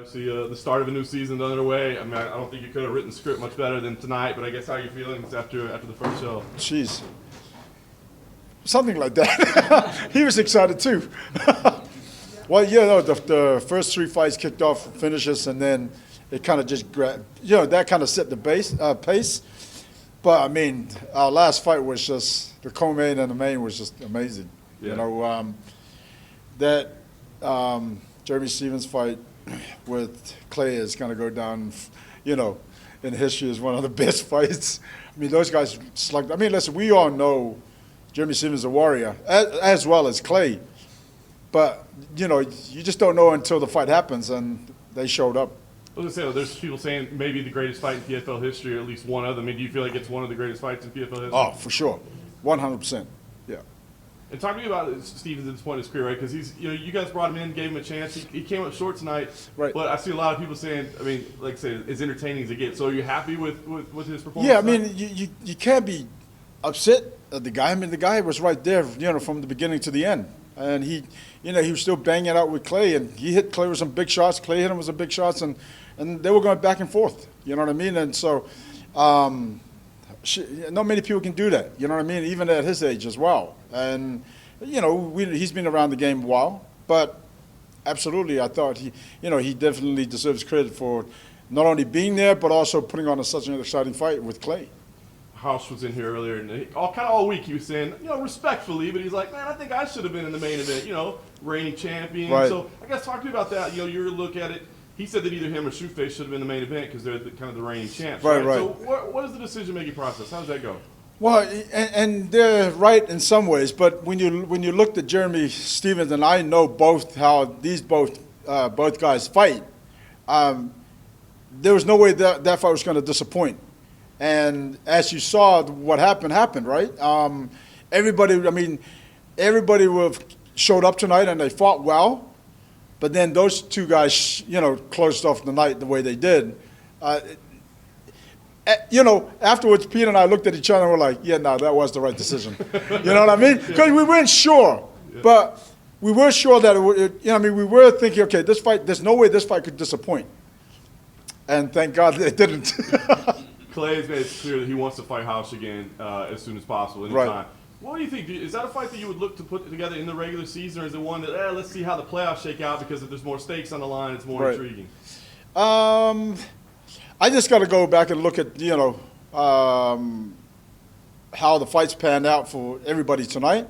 Obviously, the start of a new season underway. I mean, I don't think you could have written the script much better than tonight. But I guess how are you feeling after the first show? Jeez, something like that. He was excited too. Well, the first three fights kicked off finishes, and then it kind of just grabbed. That kind of set the pace. But I mean, our last fight was just the co-main and the main was just amazing. Yeah. That Jeremy Stephens fight with Clay is going to go down, in history as one of the best fights. I mean, those guys slugged. I mean, listen, we all know Jeremy Stephens is a warrior, as well as Clay. But, you just don't know until the fight happens, and they showed up. I was going to say, there's people saying maybe the greatest fight in PFL history, or at least one of them. I mean, do you feel like it's one of the greatest fights in PFL history? Oh, for sure. 100%. Yeah. And talk to me about Stephens at this point in his career, right? Because you guys brought him in, gave him a chance. He came up short tonight, right? But I see a lot of people saying, I mean, like I say, as entertaining as it gets. So are you happy with his performance? Yeah, I mean, you can't be upset at the guy. I mean, the guy was right there, from the beginning to the end, and he was still banging it out with Clay, and he hit Clay with some big shots. Clay hit him with some big shots, and they were going back and forth. You know what I mean? And so, not many people can do that. You know what I mean? Even at his age as well. And he's been around the game a while, but absolutely, I thought he definitely deserves credit for not only being there, but also putting on such an exciting fight with Clay. House was in here earlier, and all week he was saying, respectfully, but he's like, man, I think I should have been in the main event, reigning champion. Right. So I guess talk to me about that. Your look at it. He said that either him or Shoeface should have been in the main event because they're kind of the reigning champs. Right. So what is the decision-making process? How does that go? Well, and they're right in some ways, but when you looked at Jeremy Stephens, and I know how these both guys fight, there was no way that fight was going to disappoint. And as you saw, what happened, right? Everybody showed up tonight and they fought well, but then those two guys, closed off the night the way they did. Afterwards, Pete and I looked at each other and were like, yeah, no, that was the right decision. You know what I mean? Because we weren't sure, but we were sure that we were thinking, okay, there's no way this fight could disappoint. And thank God it didn't. Clay has made it clear that he wants to fight House again as soon as possible, anytime. Right. What do you think? Is that a fight that you would look to put together in the regular season, or is it one that, let's see how the playoffs shake out, because if there's more stakes on the line, it's more intriguing? I just got to go back and look at, how the fights panned out for everybody tonight,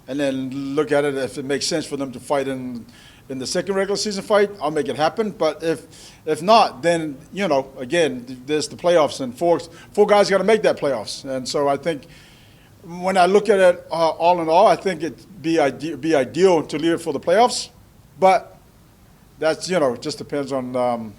and then look at it if it makes sense for them to fight in the second regular season fight. I'll make it happen. But if not, then, again, there's the playoffs, and four guys got to make that playoffs. And so I think when I look at it all in all, I think it'd be ideal to leave it for the playoffs. But that's, just depends on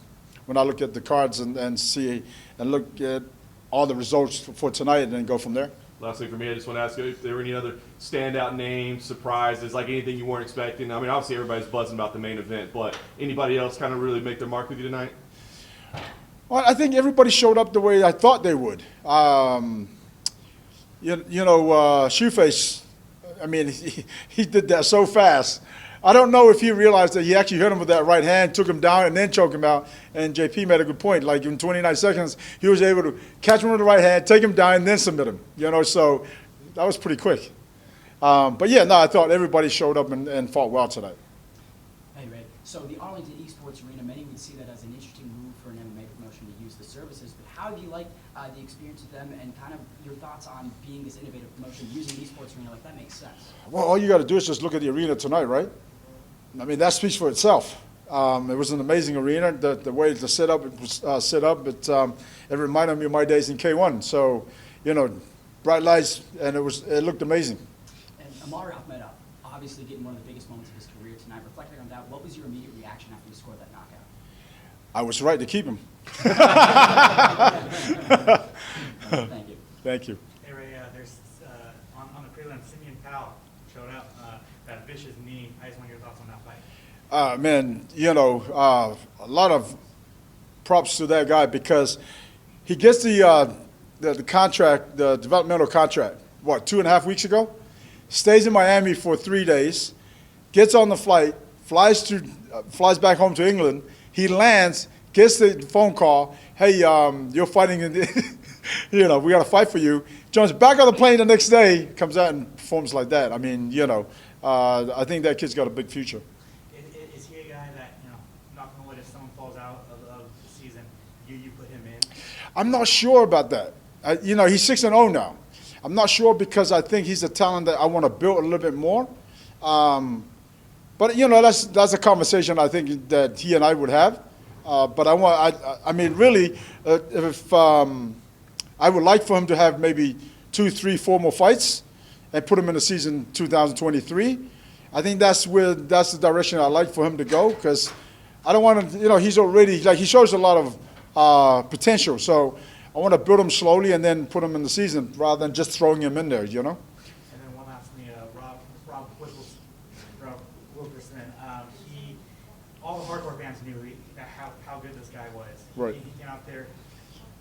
when I look at the cards and see and look at all the results for tonight and then go from there. Last thing for me, I just want to ask you if there were any other standout names, surprises, like anything you weren't expecting. I mean, obviously everybody's buzzing about the main event, but anybody else kind of really make their mark with you tonight? Well, I think everybody showed up the way I thought they would. Shoeface, I mean, he did that so fast. I don't know if he realized that he actually hit him with that right hand, took him down, and then choked him out. And JP made a good point. Like in 29 seconds, he was able to catch him with the right hand, take him down, and then submit him. So that was pretty quick. But yeah, no, I thought everybody showed up and fought well tonight. Hey, Ray. So the Arlington Esports Arena, many would see that as an interesting move for an MMA promotion to use the services. But how do you like the experience with them, and kind of your thoughts on being this innovative promotion, using the Esports Arena? Like, that makes sense. Well, all you got to do is just look at the arena tonight, right? I mean, that speaks for itself. It was an amazing arena. The way the setup was set up, it reminded me of my days in K1. So, bright lights, and it looked amazing. And Amar Ahmedov, obviously getting one of the biggest moments of his career tonight. Reflecting on that, what was your immediate reaction after you scored that knockout? I was right to keep him. Thank you. Thank you. Hey, Ray, there's on the prelim, Simeon Powell showed up. That vicious knee. I just want your thoughts on that fight. Man, a lot of props to that guy, because he gets the contract, the developmental contract, 2.5 weeks ago? Stays in Miami for 3 days, gets on the flight, flies back home to England. He lands, gets the phone call, hey, you're fighting, in the we got to fight for you. Jumps back on the plane the next day, comes out and performs like that. I mean, I think that kid's got a big future. Is he a guy that, knock on wood, if someone falls out of the season, you put him in? I'm not sure about that. He's 6-0 now. I'm not sure because I think he's a talent that I want to build a little bit more. But that's a conversation I think that he and I would have. But I mean, really, if I would like for him to have maybe 2, 3, 4 more fights and put him in the season 2023. I think that's the direction I like for him to go because I don't want to. He's already he shows a lot of potential. So I want to build him slowly and then put him in the season rather than just throwing him in there. And then one last thing, Rob Wilkerson. All the hardcore fans knew how good this guy was. Right. He came out there,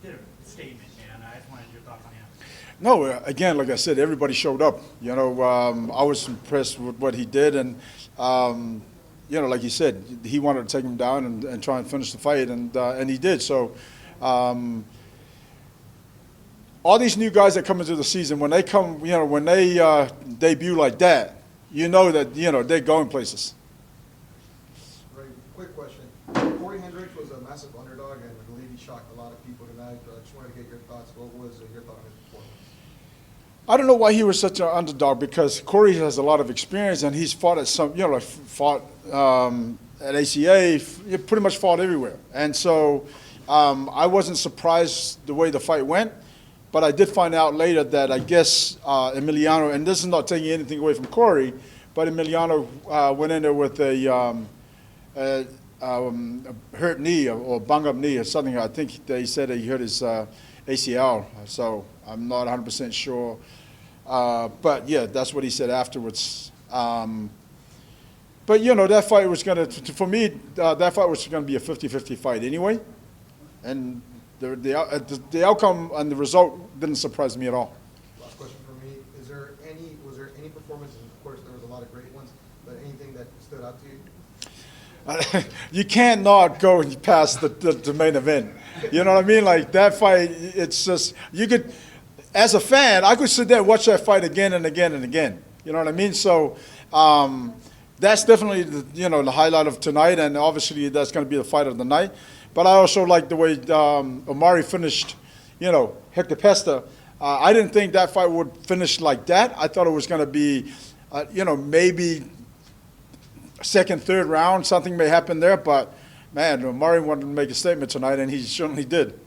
did a statement, man. I just wanted your thoughts on him. No, again, like I said, everybody showed up. I was impressed with what he did, and like you said, he wanted to take him down and try and finish the fight, and he did. So, all these new guys that come into the season, when they come, when they debut like that, that they're going places. Ray, quick question. Corey Hendricks was a massive underdog, and I believe he shocked a lot of people tonight. I just wanted to get your thoughts. What was your thought on his performance? I don't know why he was such an underdog because Corey has a lot of experience and he's fought at at ACA, pretty much fought everywhere. And so I wasn't surprised the way the fight went, but I did find out later that I guess Emiliano, and this is not taking anything away from Corey, but Emiliano went in there with a hurt knee or bung up knee or something. I think they said he hurt his ACL, so I'm not 100% sure. But yeah, that's what he said afterwards. But that fight was for me, that fight was gonna be a 50-50 fight anyway, and the outcome and the result didn't surprise me at all. Last question for me: was there any performance? And of course, there was a lot of great ones, but anything that stood out to you? You can't not go past the main event. You know what I mean? Like that fight, it's just you could. As a fan, I could sit there and watch that fight again and again and again. You know what I mean? So that's definitely the highlight of tonight, and obviously that's going to be the fight of the night. But I also like the way Omari finished, Hector Pesta. I didn't think that fight would finish like that. I thought it was going to be, maybe second, third round, something may happen there. But man, Omari wanted to make a statement tonight, and he certainly did.